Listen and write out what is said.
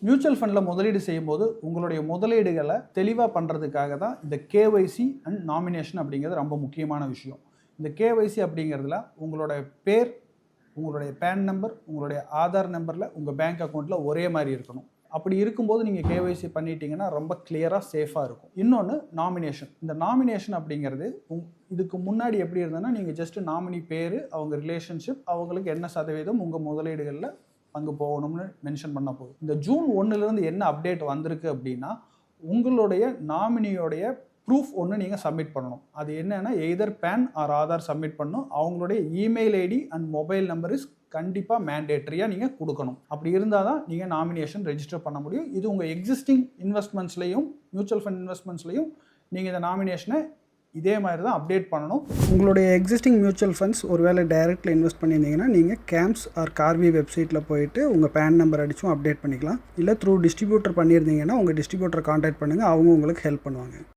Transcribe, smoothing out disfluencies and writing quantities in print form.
Mutual ஃபண்டில் முதலீடு செய்யும்போது உங்களுடைய முதலீடுகளை தெளிவாக பண்ணுறதுக்காக தான் இந்த கேஒய்சி அண்ட் நாமினேஷன் அப்படிங்கிறது ரொம்ப முக்கியமான விஷயம். இந்த கேஒய்சி அப்படிங்கிறதுல உங்களுடைய பேர், உங்களுடைய பேன் நம்பர், உங்களுடைய ஆதார் நம்பரில் உங்கள் பேங்க் அக்கௌண்ட்டில் ஒரே மாதிரி இருக்கணும். அப்படி இருக்கும்போது நீங்கள் கேஒய்சி பண்ணிட்டீங்கன்னா ரொம்ப கிளியராக சேஃபாக இருக்கும். இன்னொன்று நாமினேஷன். இந்த நாமினேஷன் அப்படிங்கிறது இதுக்கு முன்னாடி எப்படி இருந்ததுன்னா நீங்கள் ஜஸ்ட்டு நாமினி பேர், அவங்க ரிலேஷன்ஷிப், அவங்களுக்கு என்ன சதவீதம் உங்கள் முதலீடுகளில் பங்கு போகணும்னு மென்ஷன் பண்ண போகுது. இந்த ஜூன் 1லேருந்து என்ன அப்டேட் வந்திருக்கு அப்படின்னா உங்களுடைய நாமினியோடைய ப்ரூஃப் ஒன்று நீங்கள் சப்மிட் பண்ணணும். அது என்னென்னா either PAN or Aadhaar submit பண்ணணும். அவங்களுடைய email ID and mobile number is கண்டிப்பாக மேண்டேட்ரியாக நீங்கள் கொடுக்கணும். அப்படி இருந்தால் தான் நீங்கள் நாமினேஷன் ரெஜிஸ்டர் பண்ண முடியும். இது உங்கள் எக்ஸிஸ்டிங் இன்வெஸ்ட்மெண்ட்ஸ்லையும் மியூச்சுவல் ஃபண்ட் இன்வெஸ்ட்மெண்ட்ஸ்லையும் நீங்கள் இந்த நாமினேஷனை இதே மாதிரி தான் அப்டேட் பண்ணணும். உங்களுடைய எக்ஸிஸ்டிங் மியூச்சுவல் ஃபண்ட்ஸ் ஒருவேளை டைரெக்டில் இன்வெஸ்ட் பண்ணியிருந்தீங்கன்னா நீங்கள் கேம்ஸ் ஆர் கார்வி வெப்சைட்டில் போயிட்டு உங்கள் பேன் நம்பர் அடிச்சும் அப்டேட் பண்ணிக்கலாம். இல்லை த்ரூ டிஸ்ட்ரிபியூட்டர் பண்ணியிருந்தீங்கன்னா உங்கள் டிஸ்ட்ரிபியூட்டரை கான்டாக்ட் பண்ணுங்கள், அவங்க உங்களுக்கு ஹெல்ப் பண்ணுவாங்க.